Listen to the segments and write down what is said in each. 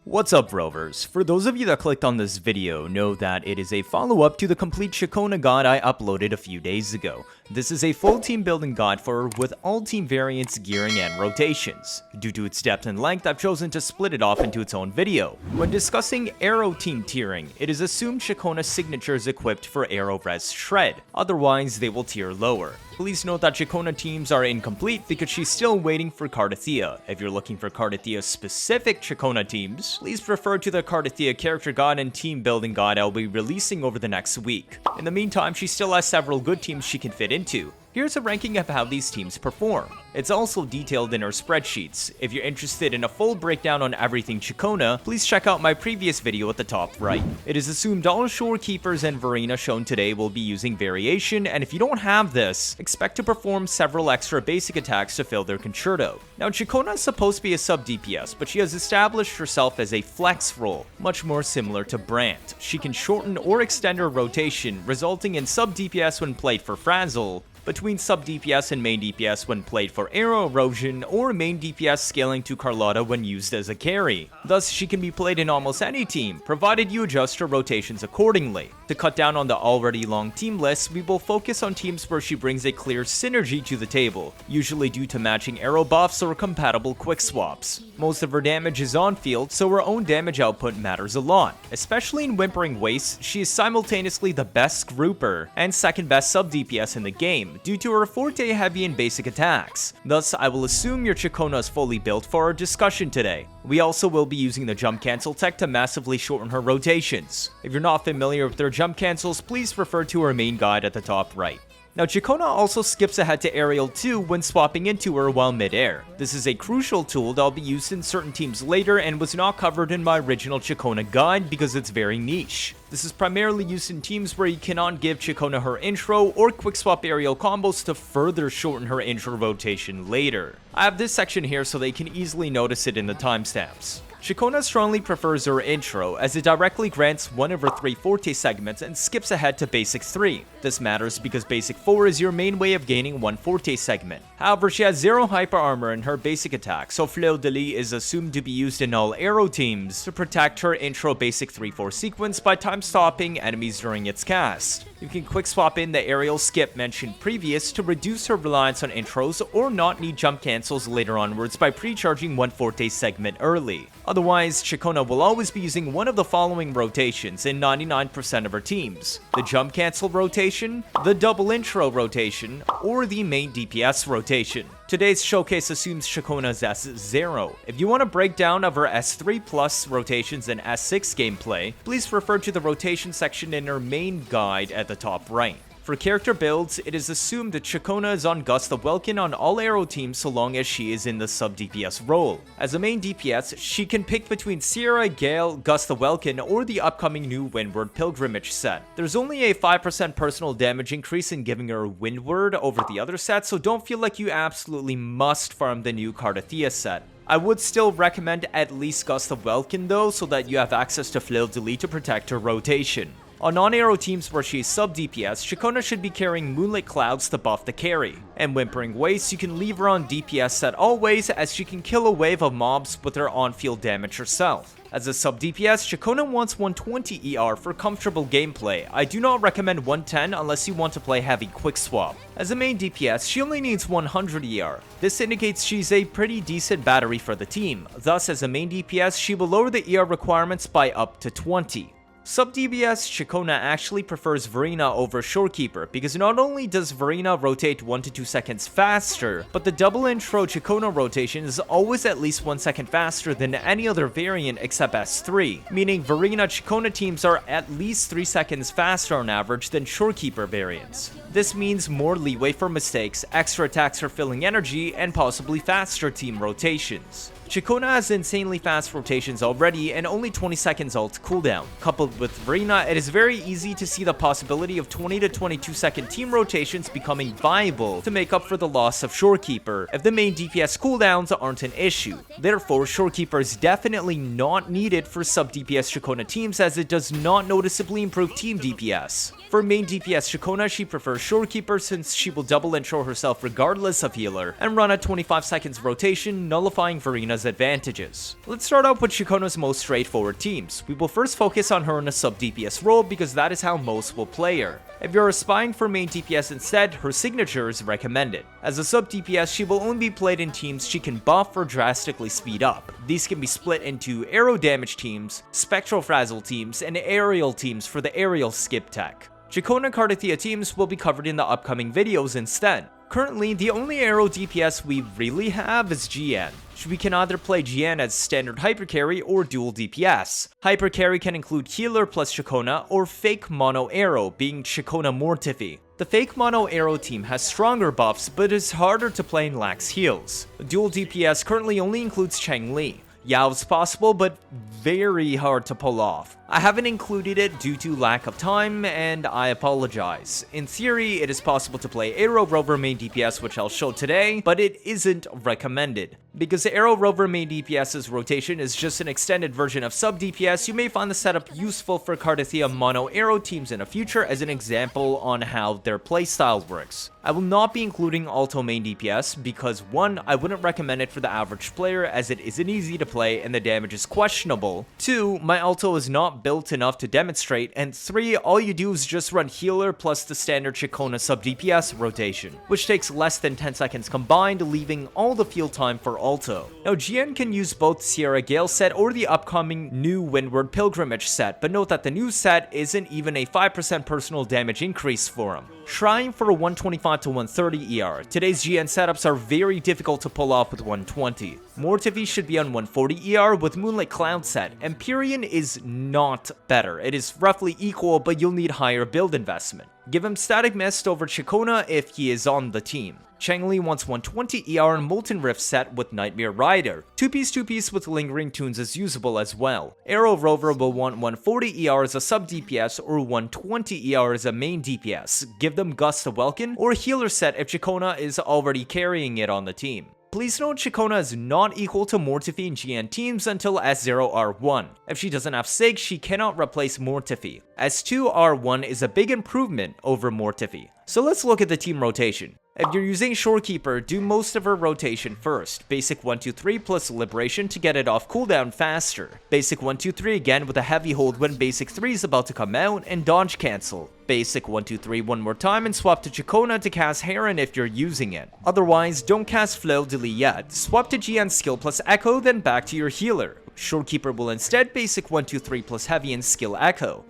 What's up, Rovers? For those of you that clicked on this video, know that it is a follow-up to the complete Ciaccona guide I uploaded a few days ago. This is a full team building guide with all team variants, gearing, and rotations. Due to its depth and length, I've chosen to split it off into its own video. When discussing Aero team tiering, it is assumed Ciaccona's signature is equipped for Aero Res Shred, otherwise they will tier lower. Please note that Ciaccona teams are incomplete because she's still waiting for Cardathea. If you're looking for Cardathea specific Ciaccona teams, please refer to the Cardathea character guide and team building guide I'll be releasing over the next week. In the meantime, she still has several good teams she can fit into. Here's a ranking of how these teams perform. It's also detailed in our spreadsheets. If you're interested in a full breakdown on everything Ciaccona, please check out my previous video at the top right. It is assumed all Shorekeepers and Verina shown today will be using variation, and if you don't have this, expect to perform several extra basic attacks to fill their concerto. Now, Ciaccona is supposed to be a sub-DPS, but she has established herself as a flex role, much more similar to Brand. She can shorten or extend her rotation, resulting in sub-DPS when played for Frazzle, between sub-DPS and MainDPS when played for Aero Erosion, or MainDPS scaling to Carlotta when used as a carry. Thus, she can be played in almost any team, provided you adjust her rotations accordingly. To cut down on the already long team list, we will focus on teams where she brings a clear synergy to the table, usually due to matching Aero buffs or compatible quick swaps. Most of her damage is on field, so her own damage output matters a lot. Especially in Whimpering Waste, she is simultaneously the best grouper and second best sub-DPS in the game, due to her forte heavy and basic attacks. Thus, I will assume your Ciaccona is fully built for our discussion today. We also will be using the jump cancel tech to massively shorten her rotations. If you're not familiar with their jump cancels, please refer to our main guide at the top right. Now, Ciaccona also skips ahead to Aerial 2 when swapping into her while mid-air. This is a crucial tool that'll be used in certain teams later and was not covered in my original Ciaccona guide because it's very niche. This is primarily used in teams where you cannot give Ciaccona her intro or quick swap aerial combos to further shorten her intro rotation later. I have this section here so they can easily notice it in the timestamps. Ciaccona strongly prefers her intro as it directly grants one of her 3 forte segments and skips ahead to basic 3. This matters because basic 4 is your main way of gaining one forte segment. However, she has 0 hyper armor in her basic attack, so Fleur de Lis is assumed to be used in all Aero teams to protect her intro basic 3-4 sequence by time stopping enemies during its cast. You can quick swap in the aerial skip mentioned previous to reduce her reliance on intros or not need jump cancels later onwards by pre-charging one forte segment early. Otherwise, Ciaccona will always be using one of the following rotations in 99% of her teams: the jump cancel rotation, the double intro rotation, or the main DPS rotation. Today's showcase assumes Ciaccona is S0. If you want a breakdown of her S3 plus rotations and S6 gameplay, please refer to the rotation section in her main guide at the top right. For character builds, it is assumed that Ciaccona is on Gust the Welkin on all Aero teams so long as she is in the sub-DPS role. As a main DPS, she can pick between Sierra, Gale, Gust the Welkin, or the upcoming new Windward Pilgrimage set. There's only a 5% personal damage increase in giving her Windward over the other set, so don't feel like you absolutely must farm the new Cardathea set. I would still recommend at least Gust the Welkin though, so that you have access to Fleur de Lis to protect her rotation. On non-Aero teams where she is sub-DPS, Ciaccona should be carrying Moonlit Clouds to buff the carry. And Whimpering Waste, you can leave her on DPS set always, as she can kill a wave of mobs with her on-field damage herself. As a sub-DPS, Ciaccona wants 120 ER for comfortable gameplay. I do not recommend 110 unless you want to play heavy quick swap. As a main DPS, she only needs 100 ER. This indicates she's a pretty decent battery for the team. Thus, as a main DPS, she will lower the ER requirements by up to 20. Sub-DPS, Ciaccona actually prefers Verina over Shorekeeper because not only does Verina rotate 1 to 2 seconds faster, but the double intro Ciaccona rotation is always at least 1 second faster than any other variant except S3, meaning Verina Ciaccona teams are at least 3 seconds faster on average than Shorekeeper variants. This means more leeway for mistakes, extra attacks for filling energy, and possibly faster team rotations. Ciaccona has insanely fast rotations already and only 20 seconds ult cooldown. Coupled with Verina, it is very easy to see the possibility of 20 to 22 second team rotations becoming viable to make up for the loss of Shorekeeper if the main DPS cooldowns aren't an issue. Therefore, Shorekeeper is definitely not needed for sub-DPS Ciaccona teams as it does not noticeably improve team DPS. For main DPS Ciaccona, she prefers Shorekeeper since she will double intro herself regardless of healer and run at 25 seconds rotation, nullifying Verina's Ciaccona's advantages. Let's start off with Ciaccona's most straightforward teams. We will first focus on her in a sub-DPS role because that is how most will play her. If you're aspiring for main DPS instead, her signature is recommended. As a sub-DPS, she will only be played in teams she can buff or drastically speed up. These can be split into Aero damage teams, Spectro Frazzle teams, and aerial teams for the aerial skip tech. Ciaccona Cardathia teams will be covered in the upcoming videos instead. Currently, the only Aero DPS we really have is Jiyan. We can either play Jiyan as standard hypercarry or dual DPS. Hypercarry can include healer plus Ciaccona or fake mono Aero, being Ciaccona Mortefi. The fake mono Aero team has stronger buffs but is harder to play and lacks heals. Dual DPS currently only includes Changli. Yao's possible, but very hard to pull off. I haven't included it due to lack of time, and I apologize. In theory, it is possible to play Aero Rover main DPS, which I'll show today, but it isn't recommended. Because Aero Rover main DPS's rotation is just an extended version of sub-DPS, you may find the setup useful for Cardathia mono Aero teams in the future as an example on how their playstyle works. I will not be including Aalto main DPS because 1, I wouldn't recommend it for the average player as it isn't easy to play and the damage is questionable. 2, my Aalto is not built enough to demonstrate, and 3, all you do is just run healer plus the standard Ciaccona sub-DPS rotation, which takes less than 10 seconds combined, leaving all the field time for Aalto. Now Jiyan can use both Sierra Gale set or the upcoming new Windward Pilgrimage set, but note that the new set isn't even a 5% personal damage increase for him. Trying for a 125 to 130 ER, today's Jiyan setups are very difficult to pull off with 120. Mortefi should be on 140 ER with Moonlight Cloud set. Empyrean is not better. It is roughly equal, but you'll need higher build investment. Give him Static Mist over Ciaccona if he is on the team. Changli wants 120 ER and Molten Rift set with Nightmare Rider. 2-piece with Lingering Tunes is usable as well. Aero Rover will want 140 ER as a sub-DPS or 120 ER as a main DPS. Give them Gust of Welkin or Healer set if Ciaccona is already carrying it on the team. Please note Ciaccona is not equal to Mortefi and Jiyan teams until S0R1. If she doesn't have Sig, she cannot replace Mortefi. S2R1 is a big improvement over Mortefi. So let's look at the team rotation. If you're using Shorekeeper, do most of her rotation first. Basic 1-2-3 plus Liberation to get it off cooldown faster. Basic 1-2-3 again with a heavy hold when Basic 3 is about to come out, and Dodge Cancel. Basic 1-2-3 one more time and swap to Ciaccona to cast Heron if you're using it. Otherwise, don't cast Fleur de Lis yet. Swap to Jiyan skill plus Echo, then back to your healer. Shorekeeper will instead basic 1-2-3 plus Heavy and skill Echo.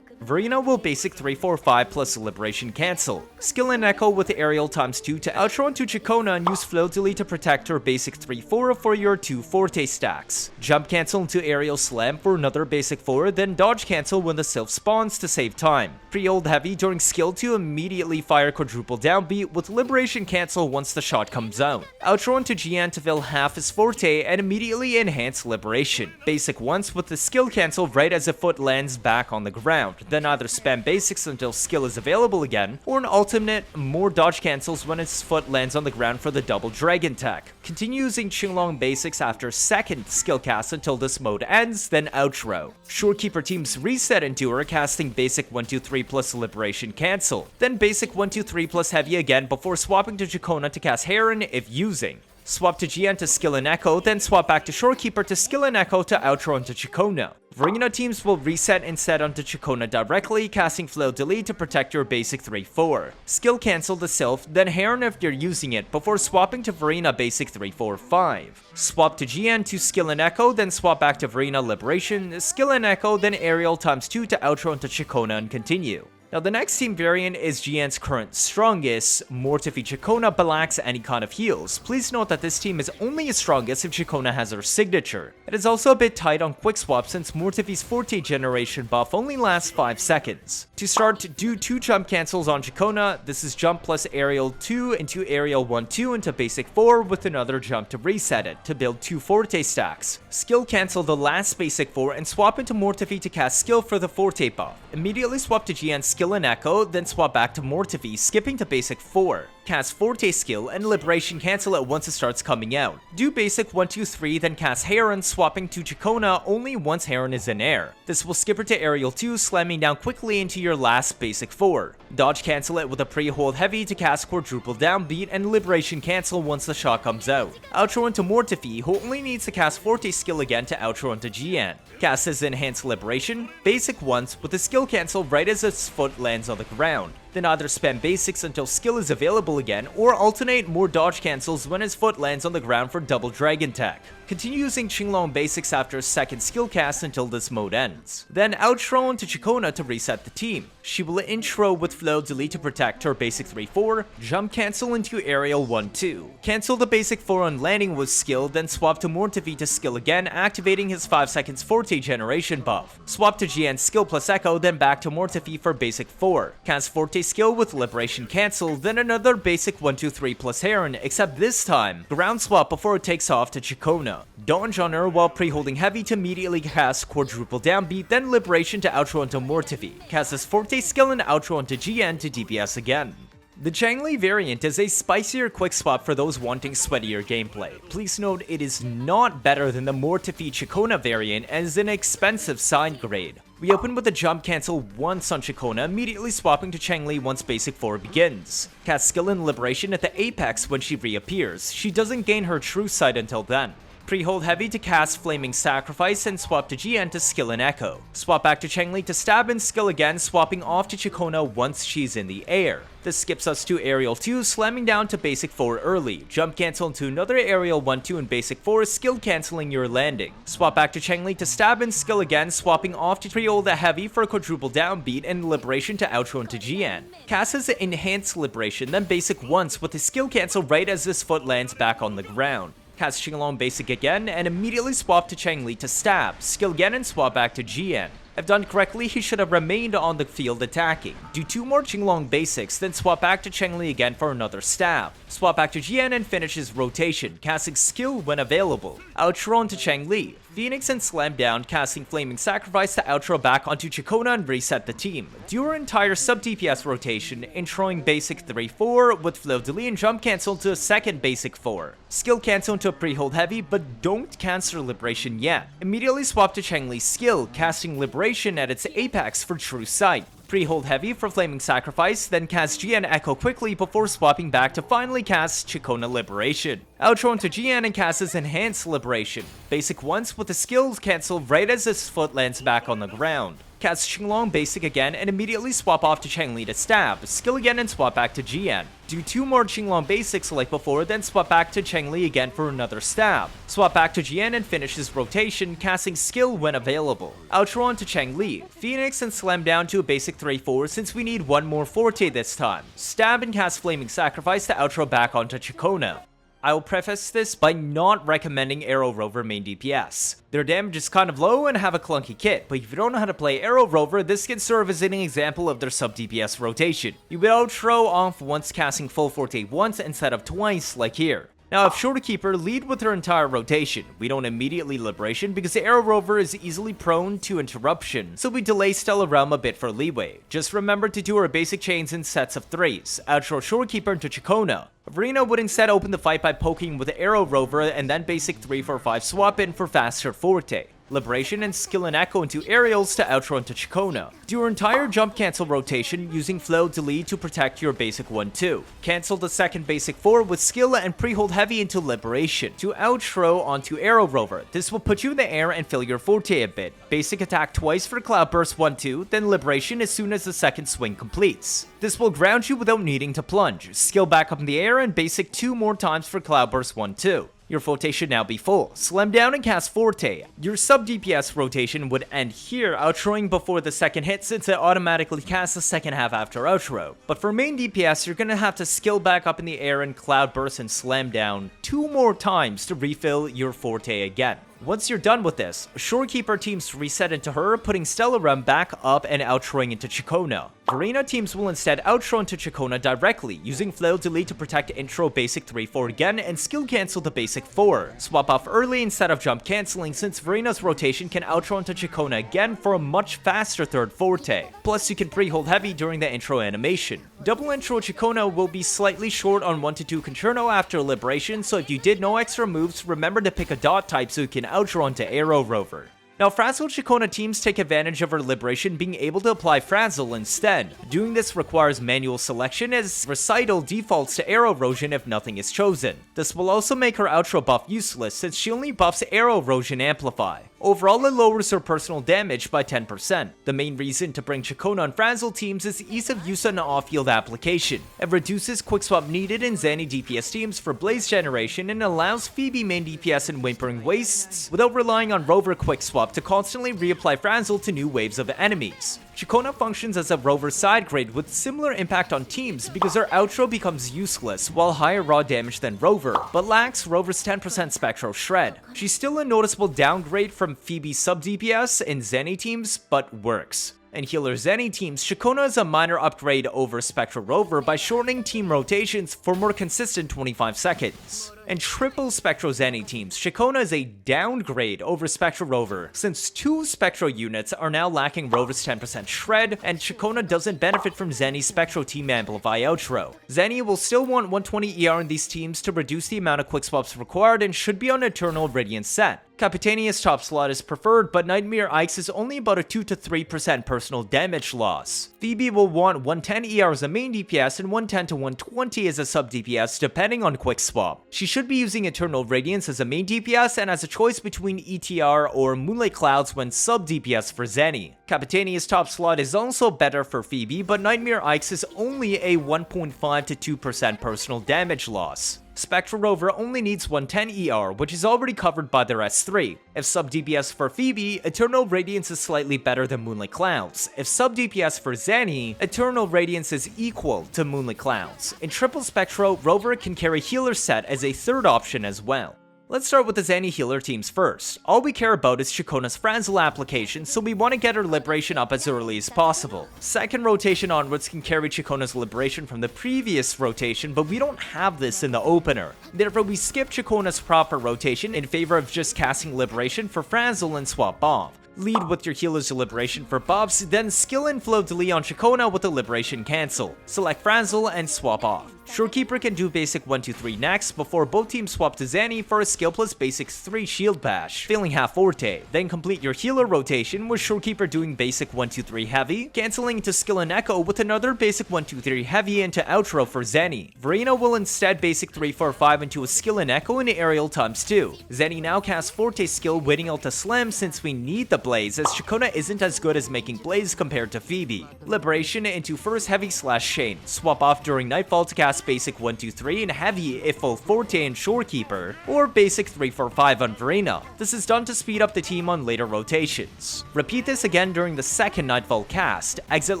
Verina will basic 3-4-5 plus Liberation Cancel. Skill and Echo with Aerial ×2 to outro into Ciaccona and use Fleur de Lis to protect her basic 3-4 for your 2 Forte stacks. Jump Cancel into Aerial Slam for another basic 4, then Dodge Cancel when the Sylph spawns to save time. Pre-hold Heavy during skill 2, immediately fire quadruple downbeat with Liberation Cancel once the shot comes out. Outro into Jiyan to fill half his Forte and immediately enhance Liberation. Basic once with the skill cancel right as a foot lands back on the ground. Then either spam basics until skill is available again, or an alternate, more dodge cancels when its foot lands on the ground for the double dragon tech. Continue using Qinglong basics after second skill cast until this mode ends, then outro. Shorekeeper teams reset into her casting basic 1-2-3 plus Liberation Cancel, then basic 1-2-3 plus Heavy again before swapping to Ciaccona to cast Heron if using. Swap to Jiyan to skill and Echo, then swap back to Shorekeeper to skill and Echo to outro into Ciaccona. Verina teams will reset instead onto Ciaccona directly, casting Fleur de Lis to protect your basic 3-4. Skill cancel the Sylph, then Heron if you're using it, before swapping to Verina basic 3-4-5. Swap to Jiyan to skill and Echo, then swap back to Verina Liberation, skill and Echo, then Aerial ×2 to outro into Ciaccona and continue. Now the next team variant is Jiyan's current strongest, Mortefi Ciaccona but lacks any kind of heals. Please note that this team is only as strongest if Ciaccona has her signature. It is also a bit tight on quick swap since Mortefi's Forte generation buff only lasts 5 seconds. To start, do 2 jump cancels on Ciaccona. This is jump plus Aerial 2 into Aerial 1-2 into basic 4 with another jump to reset it to build 2 Forte stacks. Skill cancel the last basic 4 and swap into Mortefi to cast skill for the Forte buff. Immediately swap to Jiyan skill and Echo, then swap back to Mortefi, skipping to basic 4. Cast Forte skill and Liberation cancel it once it starts coming out. Do basic 1, 2, 3, then cast Heron, swapping to Ciaccona only once Heron is in air. This will skip her to Aerial 2, slamming down quickly into your last basic 4. Dodge cancel it with a pre-hold heavy to cast Quadruple Downbeat and Liberation cancel once the shot comes out. Outro into Mortefi, who only needs to cast Forte skill again to outro into Jiyan. Cast his Enhanced Liberation, basic once with a skill cancel right as its foot lands on the ground. Then either spam basics until skill is available again, or alternate more dodge cancels when his foot lands on the ground for double dragon tech. Continue using Qinglong basics after a second skill cast until this mode ends. Then outro into Ciaccona to reset the team. She will intro with flow delete to protect her basic 3-4, jump cancel into aerial 1-2. Cancel the basic 4 on landing with skill, then swap to Mortefi to skill again, activating his 5 seconds Forte generation buff. Swap to Jiyan skill plus echo, then back to Mortefi for basic 4. Cast Forte skill with Liberation cancel, then another basic 1, 2, 3 plus Heron, except this time, ground swap before it takes off to Ciaccona. Dodge on her while pre-holding heavy to immediately cast Quadruple Downbeat, then Liberation to outro into Mortefi. Cast his Forte skill and outro into Jiyan to DPS again. The Changli variant is a spicier quick swap for those wanting sweatier gameplay. Please note it is not better than the Mortefi Ciaccona variant and is an expensive side grade. We open with a jump cancel once on Ciaccona, immediately swapping to Changli once basic 4 begins. Cast skill and Liberation at the apex when she reappears. She doesn't gain her true sight until then. Pre-hold heavy to cast Flaming Sacrifice and swap to Jiyan to skill and echo. Swap back to Changli to stab and skill again, swapping off to Ciaccona once she's in the air. This skips us to Aerial 2, slamming down to basic 4 early. Jump cancel into another Aerial 1-2 and basic 4, skill canceling your landing. Swap back to Changli to stab and skill again, swapping off to pre-hold a heavy for a Quadruple Downbeat and Liberation to outro into Jiyan. Cast his Enhanced Liberation, then basic once with a skill cancel right as his foot lands back on the ground. Cast Qinglong basic again, and immediately swap to Changli to stab, skill again and swap back to Jiyan. If done correctly, he should have remained on the field attacking. Do 2 more Qinglong basics, then swap back to Changli again for another stab. Swap back to Jiyan and finish his rotation, casting skill when available. Outro onto Changli. Phoenix and slam down, casting Flaming Sacrifice to outro back onto Ciaccona and reset the team. Do your entire sub-DPS rotation, introing basic 3-4 with flow delete and jump cancel to a second basic 4. Skill cancel into a pre-hold heavy, but don't cancel Liberation yet. Immediately swap to Changli's skill, casting Liberation at its apex for true sight. Pre-hold heavy for Flaming Sacrifice, then cast Jiyan Echo quickly before swapping back to finally cast Ciaccona Liberation. Outro into Jiyan and cast his Enhanced Liberation. Basic once with the skills cancel right as his foot lands back on the ground. Cast Qinglong basic again and immediately swap off to Changli to stab, skill again and swap back to Jiyan. Do 2 more Qinglong basics like before, then swap back to Changli again for another stab. Swap back to Jiyan and finish his rotation, casting skill when available. Outro on to Changli. Phoenix and slam down to a basic 3-4 since we need 1 more Forte this time. Stab and cast Flaming Sacrifice to outro back onto Ciaccona. I will preface this by not recommending Aero Rover MainDPS. Their damage is kind of low and have a clunky kit, but if you don't know how to play Aero Rover, this can serve as an example of their sub-DPS rotation. You would outro off once casting full Forte once instead of twice like here. Now, if Shorekeeper lead with her entire rotation, we don't immediately Liberation because the Aero Rover is easily prone to interruption, so we delay Stellar Realm a bit for leeway. Just remember to do our basic chains in sets of 3s, outro Shorekeeper into Ciaccona. Verina would instead open the fight by poking with the Aero Rover and then basic 3-4-5 swap in for faster Forte. Liberation and skill and echo into aerials to outro into Ciaccona. Do your entire jump cancel rotation using flow delete to protect your basic 1-2. Cancel the second basic 4 with skill and pre-hold heavy into Liberation to outro onto Aero Rover. This will put you in the air and fill your Forte a bit. Basic attack twice for Cloudburst 1-2, then Liberation as soon as the second swing completes. This will ground you without needing to plunge. Skill back up in the air and basic 2 more times for Cloudburst 1-2. Your Forte should now be full. Slam down and cast Forte. Your sub-DPS rotation would end here, outroing before the second hit since it automatically casts the second half after outro. But for main DPS, you're gonna have to skill back up in the air and Cloudburst and slam down 2 more times to refill your Forte again. Once you're done with this, Shorekeeper teams reset into her, putting Stellarum back up and outroing into Ciaccona. Verina teams will instead outro into Ciaccona directly, using Flail Delete to protect intro basic 3-4 again and skill cancel the basic 4. Swap off early instead of jump cancelling, since Verina's rotation can outro into Ciaccona again for a much faster third forte. Plus you can pre-hold heavy during the intro animation. Double intro Ciaccona will be slightly short on 1-2 Concerno after Liberation, so if you did no extra moves, remember to pick a dot type so you can outro into Aero Rover. Now, Frazzle Ciaccona teams take advantage of her Liberation being able to apply Frazzle instead. Doing this requires manual selection, as Recital defaults to Aero Erosion if nothing is chosen. This will also make her outro buff useless, since she only buffs Aero Erosion Amplify. Overall, it lowers her personal damage by 10%. The main reason to bring Ciaccona on Frazzle teams is ease of use on off-field application. It reduces quick swap needed in Zani DPS teams for Blaze generation and allows Phoebe main DPS in Whimpering Wastes without relying on Rover quick swap to constantly reapply Frazzle to new waves of enemies. Ciaccona functions as a Rover side grade with similar impact on teams because her outro becomes useless while higher raw damage than Rover, but lacks Rover's 10% Spectro shred. She's still a noticeable downgrade from Phoebe's subDPS in Zani teams, but works. In healer Zani teams, Ciaccona is a minor upgrade over Spectro Rover by shortening team rotations for more consistent 25 seconds. In triple Spectro Zani teams, Ciaccona is a downgrade over Spectro Rover, since 2 Spectro units are now lacking Rover's 10% shred, and Ciaccona doesn't benefit from Zani's Spectro team amplify outro. Zani will still want 120 ER in these teams to reduce the amount of quick swaps required and should be on Eternal Radiant set. Capitania's top slot is preferred, but Nightmare Ike's is only about a 2-3% personal damage loss. Phoebe will want 110 ER as a main DPS and 110 to 120 as a sub DPS depending on quick swap. She should be using Eternal Radiance as a main DPS and as a choice between ETR or Moonlight Clouds when sub DPS for Zani. Capitania's top slot is also better for Phoebe, but Nightmare Ike's is only a 1.5 to 2% personal damage loss. Spectro Rover only needs 110 ER, which is already covered by their S3. If sub-DPS for Phoebe, Eternal Radiance is slightly better than Moonlight Clouds. If sub-DPS for Zani, Eternal Radiance is equal to Moonlight Clouds. In triple Spectro, Rover can carry healer set as a third option as well. Let's start with the Zani healer teams first. All we care about is Ciaccona's Frazzle application, so we want to get her Liberation up as early as possible. Second rotation onwards can carry Ciaccona's Liberation from the previous rotation, but we don't have this in the opener. Therefore, we skip Ciaccona's proper rotation in favor of just casting Liberation for Frazzle and swap off. Lead with your healer's Liberation for buffs, then skill and flow delete on Ciaccona with a Liberation cancel. Select Frazzle and swap off. Shorekeeper can do basic 1-2-3 next before both teams swap to Zani for a skill plus basic 3 shield bash, failing half forte. Then complete your healer rotation with Shorekeeper doing basic 1-2-3 heavy, cancelling into skill and echo with another basic 1-2-3 heavy into outro for Zani. Verina will instead basic 3-4-5 into a skill and echo into aerial times 2. Zani now casts forte skill waiting out to slam since we need the blaze, as Ciaccona isn't as good as making blaze compared to Phoebe. Liberation into first heavy slash Shane. Swap off during nightfall to cast basic 1-2-3 and heavy if full forte and Shorekeeper, or basic 3-4-5 on Verina. This is done to speed up the team on later rotations. Repeat this again during the second nightfall cast. Exit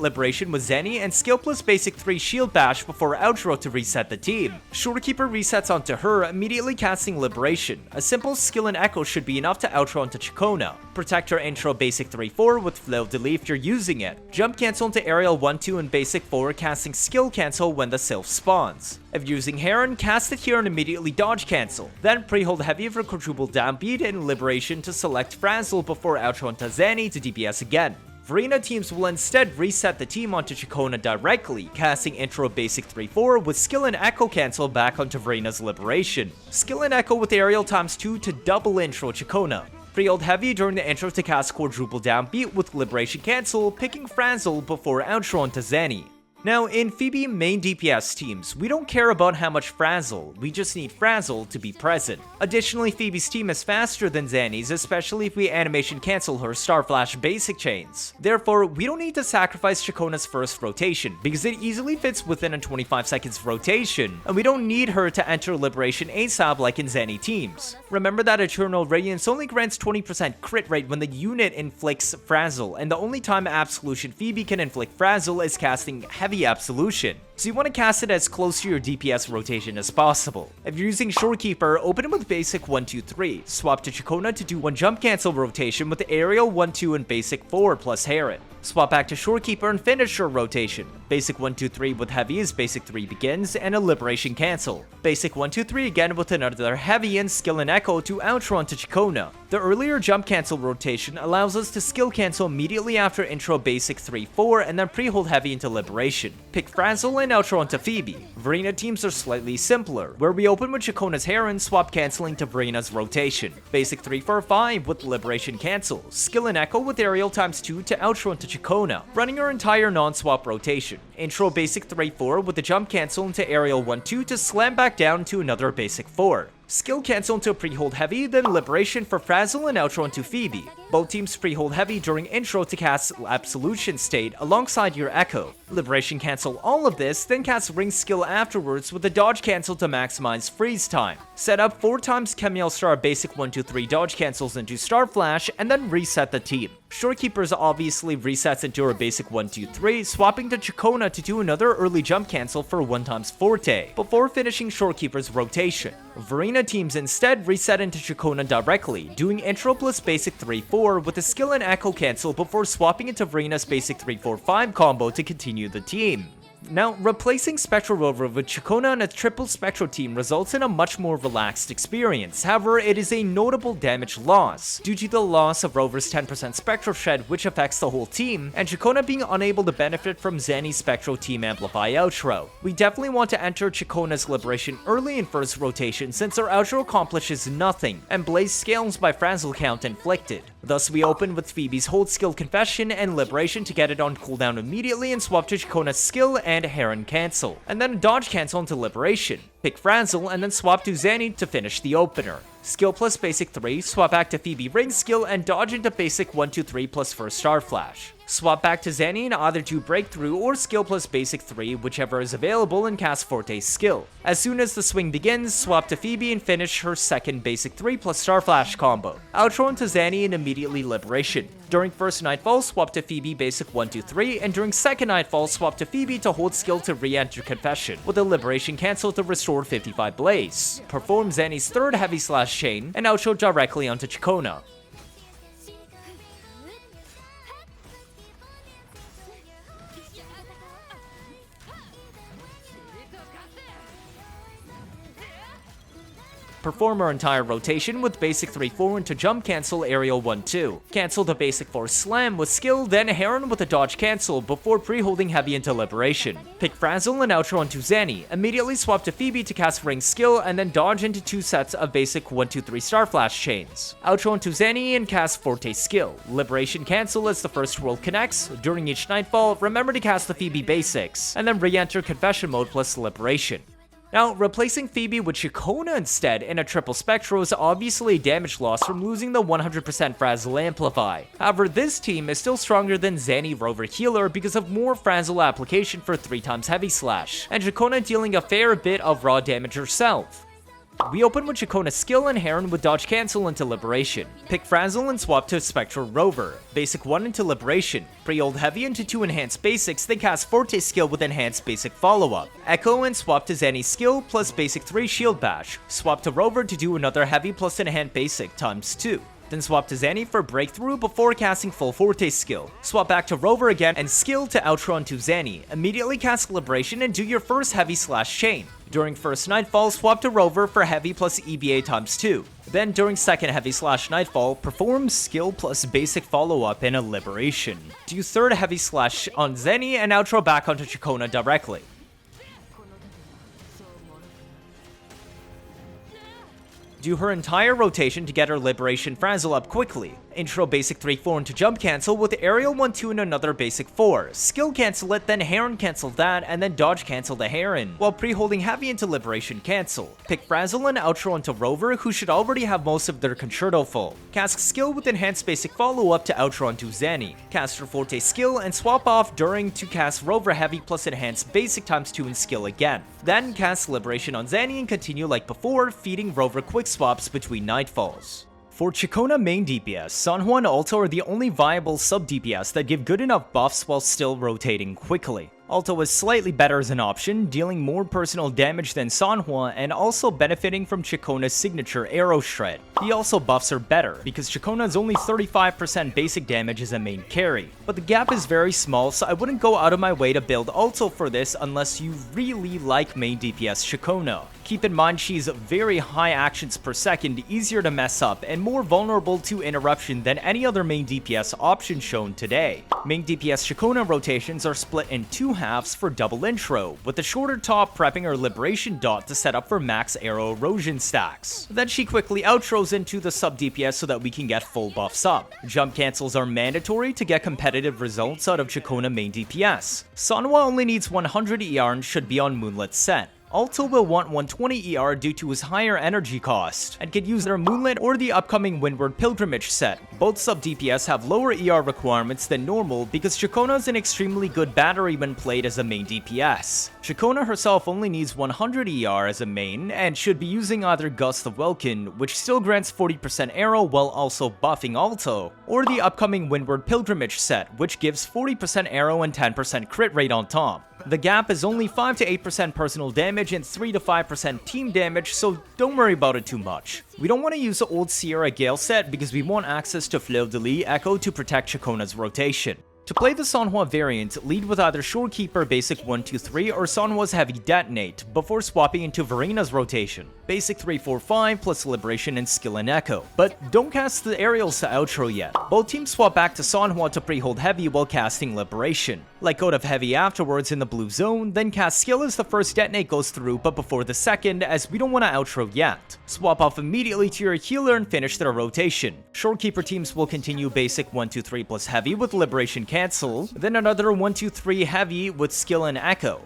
Liberation with Zani and skill plus basic 3 shield bash before outro to reset the team. Shorekeeper resets onto her, immediately casting Liberation. A simple skill and echo should be enough to outro onto Ciaccona. Protect her intro basic 3-4 with flow delete if you're using it. Jump cancel into aerial 1-2 and basic 4, casting skill cancel when the sylph spawns. If you're using Heron, cast it here and immediately dodge cancel. Then pre-hold heavy for quadruple downbeat and Liberation to select Frazzle before outro onto Zani to DPS again. Verina teams will instead reset the team onto Ciaccona directly, casting intro basic 3-4 with skill and echo cancel back onto Verina's Liberation. Skill and echo with aerial times 2 to double intro Ciaccona. Pre-hold heavy during the intro to cast quadruple downbeat with Liberation cancel, picking Frazzle before outro onto Zani. Now, in Phoebe main DPS teams, we don't care about how much Frazzle, we just need Frazzle to be present. Additionally, Phoebe's team is faster than Zani's, especially if we animation cancel her Star Flash basic chains. Therefore, we don't need to sacrifice Ciaccona's first rotation, because it easily fits within a 25 seconds rotation, and we don't need her to enter Liberation ASAP like in Zani teams. Remember that Eternal Radiance only grants 20% crit rate when the unit inflicts Frazzle, and the only time Absolution Phoebe can inflict Frazzle is casting Heavy Absolution. so you want to cast it as close to your DPS rotation as possible. If you're using Shorekeeper, open it with basic 1-2-3, swap to Ciaccona to do 1 jump cancel rotation with Aero 1-2 and basic 4 plus Heron. Swap back to Shorekeeper and finish your rotation. Basic 1-2-3 with heavy as basic 3 begins and a liberation cancel. Basic 1-2-3 again with another heavy and skill and echo to outro onto Ciaccona. The earlier jump cancel rotation allows us to skill cancel immediately after intro basic 3-4 and then pre-hold heavy into liberation. Pick Frazzle and outro onto Phoebe. Verina teams are slightly simpler, where we open with Ciaccona's Heron, swap canceling to Verina's rotation. Basic 3-4-5 with liberation cancel. Skill and echo with aerial ×2 to outro into Ciaccona, running our entire non-swap rotation. Intro basic 3-4 with the jump cancel into aerial 1-2 to slam back down to another basic 4. Skill cancel into pre-hold heavy, then liberation for Frazzle and outro into Phoebe. Both teams pre-hold heavy during intro to cast Absolution State alongside your echo. Liberation cancel all of this, then cast ring skill afterwards with a dodge cancel to maximize freeze time. Set up 4 times Chemiel Star basic 1-2-3 dodge cancels into Star Flash, and then reset the team. Shorekeepers obviously resets into a basic 1-2-3, swapping to Ciaccona to do another early jump cancel for 1x Forte, before finishing Shorekeeper's rotation. Verina teams instead reset into Ciaccona directly, doing intro plus basic 3-4 with a skill and echo cancel before swapping into Verina's basic 3-4-5 combo to continue the team. Now, replacing Spectro Rover with Ciaccona on a triple Spectro team results in a much more relaxed experience. However, it is a notable damage loss, due to the loss of Rover's 10% Spectro Shed, which affects the whole team, and Ciaccona being unable to benefit from Zani's Spectro Team Amplify outro. We definitely want to enter Ciaccona's Liberation early in first rotation since our outro accomplishes nothing, and Blaze scales by Frazzle count inflicted. Thus, we open with Phoebe's Hold Skill Confession and Liberation to get it on cooldown immediately and swap to Ciaccona's Skill and Heron cancel, and then dodge cancel into Liberation. Pick Frazzle and then swap to Zani to finish the opener. Skill plus basic 3, swap back to Phoebe ring skill and dodge into basic 1-2-3 plus first star flash. Swap back to Zani and either do breakthrough or skill plus basic 3, whichever is available, and cast Forte's skill. As soon as the swing begins, swap to Phoebe and finish her second basic 3 plus star flash combo. Outro into Zani and immediately liberation. During first nightfall, swap to Phoebe basic 1-2-3, and during second nightfall, swap to Phoebe to hold skill to re-enter confession, with a liberation cancel to restore 55 blaze. Perform Zani's third heavy slash chain, and outro directly onto Ciaccona. Perform our entire rotation with basic 3-4 into jump cancel aerial 1-2. Cancel the basic 4 slam with skill, then Heron with a dodge cancel before pre-holding heavy into liberation. Pick Frazzle and outro onto Zani. Immediately swap to Phoebe to cast ring skill and then dodge into 2 sets of basic 1-2-3 star flash chains. Outro onto Zani and cast Forte skill. Liberation cancel as the first world connects. During each nightfall, remember to cast the Phoebe basics, and then re-enter confession mode plus liberation. Now, replacing Phoebe with Ciaccona instead in a triple Spectro is obviously a damage loss from losing the 100% Frazzle Amplify. However, this team is still stronger than Zani Rover Healer because of more Frazzle application for 3 times Heavy Slash, and Ciaccona dealing a fair bit of raw damage herself. We open with Ciaccona's skill and Heron with dodge cancel into liberation. Pick Frazzle and swap to Spectro Rover. Basic 1 into liberation. Pre-hold heavy into 2 enhanced basics, then cast Forte skill with enhanced basic follow-up. Echo and swap to Zani's skill plus basic 3 shield bash. Swap to Rover to do another heavy plus enhanced basic ×2. Then swap to Zani for breakthrough before casting full Forte skill. Swap back to Rover again and skill to outro onto Zani. Immediately cast Liberation and do your first heavy slash chain. During first nightfall, swap to Rover for heavy plus EBA ×2. Then during second heavy slash nightfall, perform skill plus basic follow-up in a liberation. Do third heavy slash on Zani and outro back onto Ciaccona directly. Do her entire rotation to get her Liberation Frazzle up quickly. Intro basic 3-4 into jump cancel with aerial 1-2 and another basic 4. Skill cancel it, then Heron cancel that, and then dodge cancel the Heron, while pre-holding heavy into Liberation cancel. Pick Frazzle and outro into Rover, who should already have most of their concerto full. Cast skill with enhanced basic follow-up to outro onto Zani. Cast her Forte skill and swap off during to cast Rover heavy plus enhanced basic ×2 in skill again. Then cast Liberation on Zani and continue like before, feeding Rover quick swaps between nightfalls. For Ciaccona MainDPS, Sanhua and Aalto are the only viable sub-DPS that give good enough buffs while still rotating quickly. Aalto is slightly better as an option, dealing more personal damage than Sanhua and also benefiting from Ciaccona's signature Aero shred. He also buffs her better, because Ciaccona is only 35% basic damage as a main carry. But the gap is very small, so I wouldn't go out of my way to build Aalto for this unless you really like MainDPS Ciaccona. Keep in mind she's very high actions per second, easier to mess up, and more vulnerable to interruption than any other MainDPS option shown today. MainDPS Ciaccona rotations are split in two halves for double intro, with the shorter top prepping her Liberation Dot to set up for max Aero erosion stacks. Then she quickly outros into the subDPS so that we can get full buffs up. Jump cancels are mandatory to get competitive results out of Ciaccona MainDPS. Sanhua only needs 100 ER and should be on Moonlit set. Aalto will want 120 ER due to his higher energy cost, and could use their Moonlit or the upcoming Windward Pilgrimage set. Both sub-DPS have lower ER requirements than normal because Ciaccona is an extremely good battery when played as a main DPS. Ciaccona herself only needs 100 ER as a main, and should be using either Gust of Welkin, which still grants 40% Aero while also buffing Aalto, or the upcoming Windward Pilgrimage set, which gives 40% Aero and 10% crit rate on top. The gap is only 5 to 8% personal damage and 3 to 5% team damage, so don't worry about it too much. We don't want to use the old Sierra Gale set because we want access to Fleur de Lis Echo to protect Ciaccona's rotation. To play the Sanhua variant, lead with either Shorekeeper Basic 1-2-3 or Sanhua's Heavy Detonate, before swapping into Verina's rotation, Basic 3-4-5 plus Liberation and Skill and Echo. But don't cast the aerials to outro yet. Both teams swap back to Sanhua to pre-hold Heavy while casting Liberation. Let go of Heavy afterwards in the blue zone, then cast Skill as the first detonate goes through but before the second, as we don't want to outro yet. Swap off immediately to your healer and finish their rotation. Shorekeeper teams will continue Basic 1-2-3 plus Heavy with Liberation cancel, then another 1-2-3 Heavy with Skill and Echo.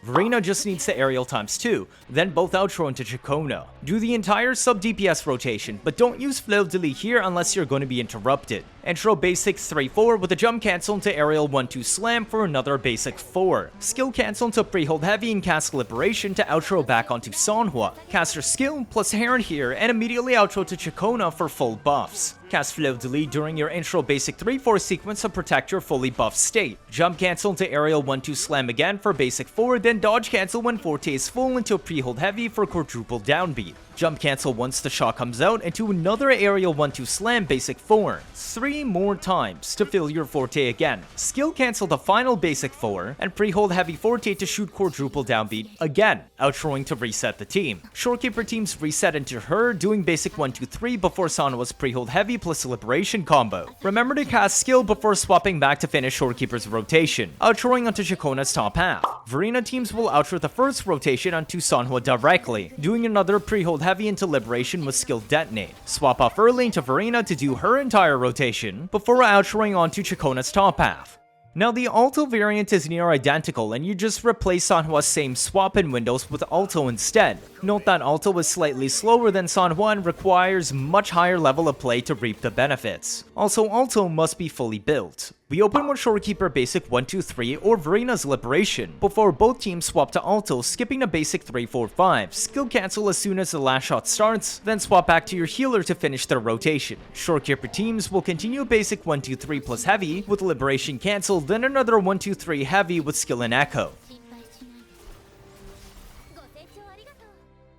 Verina just needs the aerial ×2, then both outro into Ciaccona. Do the entire sub-DPS rotation, but don't use Fleur de Lis here unless you're going to be interrupted. Intro basic 3-4 with a jump cancel into aerial 1-2 slam for another basic 4. Skill cancel into pre-hold heavy and cast Liberation to outro back onto Sanhua. Cast her skill plus Heron here and immediately outro to Ciaccona for full buffs. Cast Fleur de Lis during your intro basic 3-4 sequence to protect your fully buffed state. Jump cancel into aerial 1-2 slam again for basic 4, then dodge cancel when Forte is full into pre-hold heavy for quadruple downbeat. Jump cancel once the shot comes out into another aerial 1-2 slam basic 4. 3 more times to fill your Forte again. Skill cancel the final basic 4 and pre-hold heavy Forte to shoot quadruple downbeat again, outroing to reset the team. Shorekeeper teams reset into her doing basic 1-2-3 before Sanhua's pre-hold heavy plus Liberation combo. Remember to cast skill before swapping back to finish Shorekeeper's rotation, outroing onto Ciaccona's top half. Verina teams will outro the first rotation onto Sanhua directly, doing another pre-hold heavy into Liberation with skill detonate. Swap off early into Verina to do her entire rotation, before outroing onto Ciaccona's top half. Now the Aalto variant is near identical and you just replace Sanhua's same swap in windows with Aalto instead. Note that Aalto is slightly slower than Sanhua and requires much higher level of play to reap the benefits. Also, Aalto must be fully built. We open with Shorekeeper basic 1-2-3 or Verina's Liberation, before both teams swap to Aalto, skipping a basic 3-4-5, skill cancel as soon as the last shot starts, then swap back to your healer to finish their rotation. Shorekeeper teams will continue basic 1-2-3 plus heavy with Liberation cancel, then another 1-2-3 heavy with skill and echo.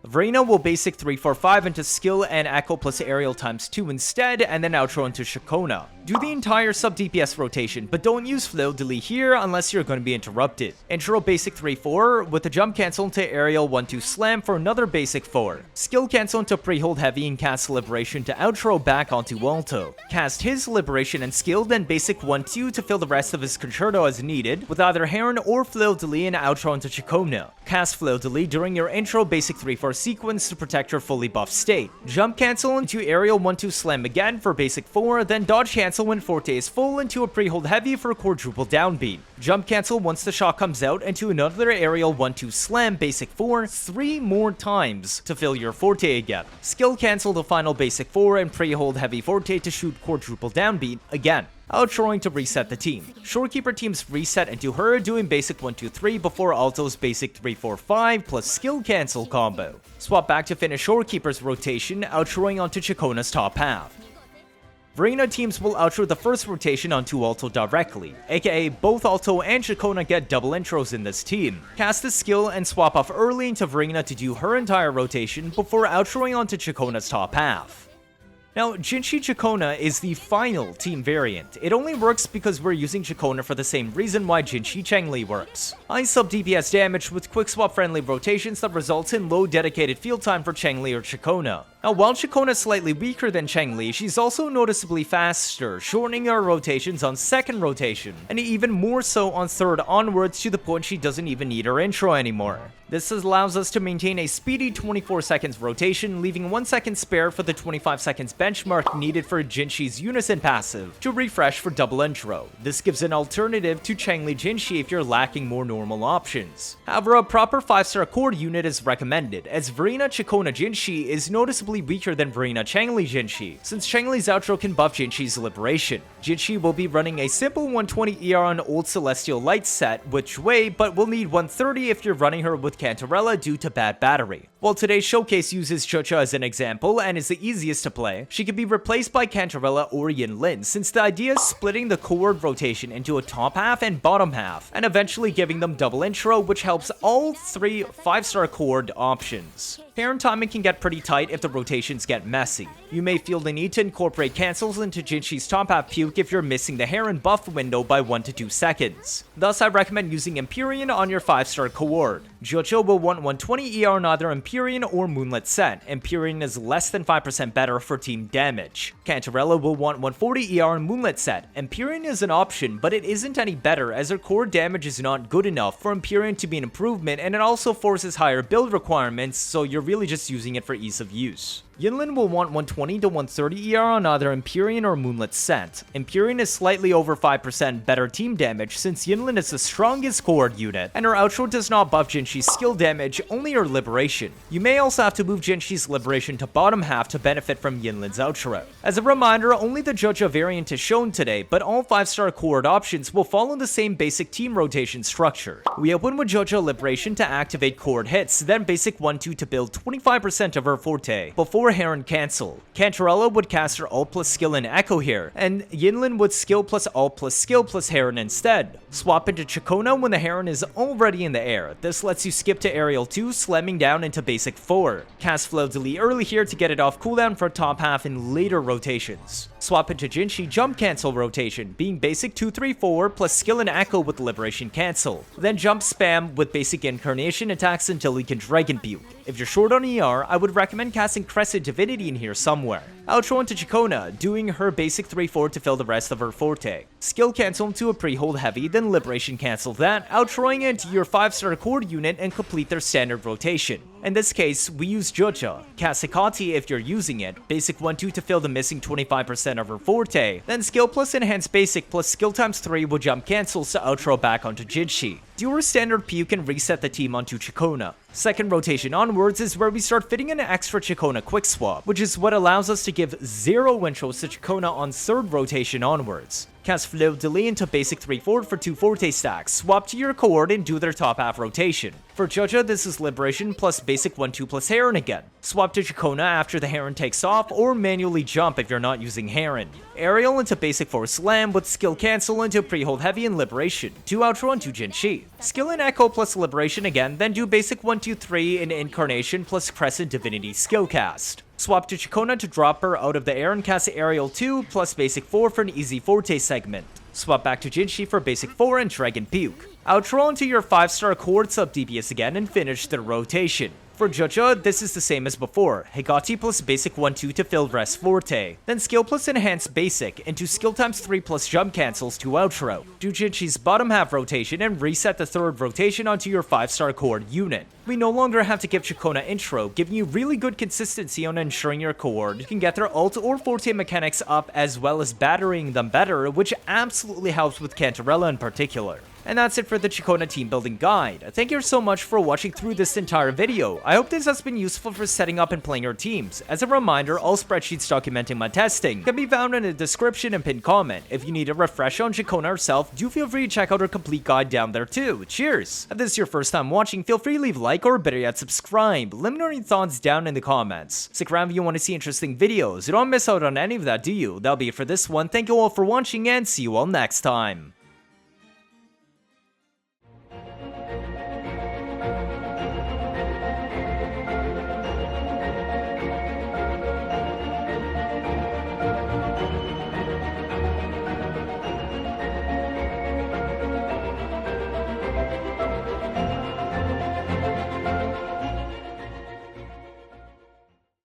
Verina will basic 3-4-5 into skill and echo plus aerial ×2 instead, and then outro into Ciaccona. Do the entire sub-DPS rotation, but don't use Fleur de Lis here unless you're going to be interrupted. Intro basic 3-4 with a jump cancel into aerial 1-2 slam for another basic 4. Skill cancel into pre-hold heavy and cast Liberation to outro back onto Aalto. Cast his Liberation and skill, then basic 1-2 to fill the rest of his concerto as needed, with either Heron or Fleur de Lis and outro into Ciaccona. Cast Fleur de Lis during your intro basic 3-4 sequence to protect your fully buffed state. Jump cancel into aerial 1-2 slam again for basic 4, then dodge cancel when Forte is full into a pre-hold heavy for quadruple downbeat. Jump cancel once the shot comes out into another aerial 1-2 slam basic 4 3 more times to fill your Forte again. Skill cancel the final basic 4 and pre-hold heavy Forte to shoot quadruple downbeat again, outroing to reset the team. Shorekeeper teams reset into her doing basic 1-2-3 before Aalto's basic 3-4-5 plus skill cancel combo. Swap back to finish Shorekeeper's rotation, outroing onto Ciaccona's top half. Verina teams will outro the first rotation onto Aalto directly, aka both Aalto and Ciaccona get double intros in this team. Cast the skill and swap off early into Verina to do her entire rotation before outroing onto Ciaccona's top half. Now, Jinhsi Ciaccona is the final team variant. It only works because we're using Ciaccona for the same reason why Jinhsi Changli works. High subDPS damage with quick swap friendly rotations that results in low dedicated field time for Changli or Ciaccona. Now, while Ciaccona is slightly weaker than Changli, she's also noticeably faster, shortening her rotations on second rotation, and even more so on third onwards to the point she doesn't even need her intro anymore. This allows us to maintain a speedy 24 seconds rotation, leaving 1 second spare for the 25 seconds benchmark needed for Jinhsi's Unison passive to refresh for double intro. This gives an alternative to Changli Jinhsi if you're lacking more normal options. However, a proper 5-star core unit is recommended, as Verina Ciaccona Jinhsi is noticeably weaker than Verina Changli Jinhsi, since Changli's outro can buff Jinhsi's liberation. Jinhsi will be running a simple 120 ER on Old Celestial Light set, which way, but will need 130 if you're running her with Cantarella due to bad battery. While today's showcase uses Zhezhi as an example and is the easiest to play, she can be replaced by Cantarella or Yinlin, since the idea is splitting the Co-ord rotation into a top half and bottom half, and eventually giving them double intro, which helps all 3 5-star Co-ord options. Heron timing can get pretty tight if the rotations get messy. You may feel the need to incorporate cancels into Jinhsi's top half puke if you're missing the Heron buff window by 1 to 2 seconds. Thus, I recommend using Empyrean on your 5-star Co-ord. Zhezhi will want 120 ER on either Empyrean or Moonlit set. Empyrean is less than 5% better for team damage. Cantarella will want 140 ER on Moonlit set. Empyrean is an option, but it isn't any better as her core damage is not good enough for Empyrean to be an improvement, and it also forces higher build requirements, so you're really just using it for ease of use. Yinlin will want 120 to 130 ER on either Empyrean or Moonlit set. Empyrean is slightly over 5% better team damage since Yinlin is the strongest Co-ord unit, and her outro does not buff Jinhsi's skill damage, only her liberation. You may also have to move Jinhsi's liberation to bottom half to benefit from Yinlin's outro. As a reminder, only the Zhezhi variant is shown today, but all 5-star Co-ord options will follow the same basic team rotation structure. We open with Zhezhi liberation to activate Co-ord hits, then basic 1-2 to build 25% of her forte, before Heron cancel. Cantarella would cast her ult plus skill and echo here, and Yinlin would skill plus ult plus skill plus Heron instead. Swap into Ciaccona when the Heron is already in the air. This lets you skip to aerial 2, slamming down into basic 4. Cast flow delete early here to get it off cooldown for top half in later rotations. Swap into Jinhsi jump cancel rotation, being basic 2-3-4 plus skill and echo with liberation cancel. Then jump spam with basic incarnation attacks until he can dragon puke. If you're short on ER, I would recommend casting Crescent Divinity in here somewhere. Outro into Ciaccona, doing her basic 3-4 to fill the rest of her forte. Skill cancel into a pre-hold heavy, then liberation cancel that, outroing into your 5-star core unit and complete their standard rotation. In this case, we use Zhezhi. Cast Hikati if you're using it, basic 1-2 to fill the missing 25% of her forte, then skill plus enhance basic plus skill times 3 will jump cancels to outro back onto Jinhsi. Do her standard puke and reset the team onto Ciaccona. Second rotation onwards is where we start fitting an extra Ciaccona quick swap, which is what allows us to give 0 intros to Ciaccona on third rotation onwards. Cast Flow Delay into basic 3-4 for 2 forte stacks, swap to your Co-ord and do their top half rotation. For Zhezhi, this is Liberation plus basic 1-2 plus Heron again. Swap to Ciaccona after the Heron takes off, or manually jump if you're not using Heron. Aerial into basic 4 Slam with skill cancel into pre-hold heavy and Liberation. 2 outro into Jinhsi. Skill and Echo plus Liberation again, then do basic 1-2-3 in Incarnation plus Crescent Divinity skill cast. Swap to Ciaccona to drop her out of the air and cast Aerial 2 plus basic 4 for an easy forte segment. Swap back to Jinhsi for basic 4 and Dragon Puke. Outro into your 5-star Co-ord subDPS again and finish the rotation. For Zhezhi, this is the same as before, Hikati plus basic 1-2 to fill rest forte, then skill plus enhance basic into skill times 3 plus jump cancels to outro. Do Jinhsi's bottom half rotation and reset the third rotation onto your 5-star Co-ord unit. We no longer have to give Ciaccona intro, giving you really good consistency on ensuring your Co-ord can get their ult or forte mechanics up as well as battering them better, which absolutely helps with Cantarella in particular. And that's it for the Ciaccona team building guide. Thank you so much for watching through this entire video. I hope this has been useful for setting up and playing your teams. As a reminder, all spreadsheets documenting my testing can be found in the description and pinned comment. If you need a refresher on Ciaccona herself, do feel free to check out her complete guide down there too. Cheers! If this is your first time watching, feel free to leave a like or better yet subscribe. Let me know your thoughts down in the comments. Stick around if you want to see interesting videos. You don't miss out on any of that, do you? That'll be it for this one. Thank you all for watching and see you all next time.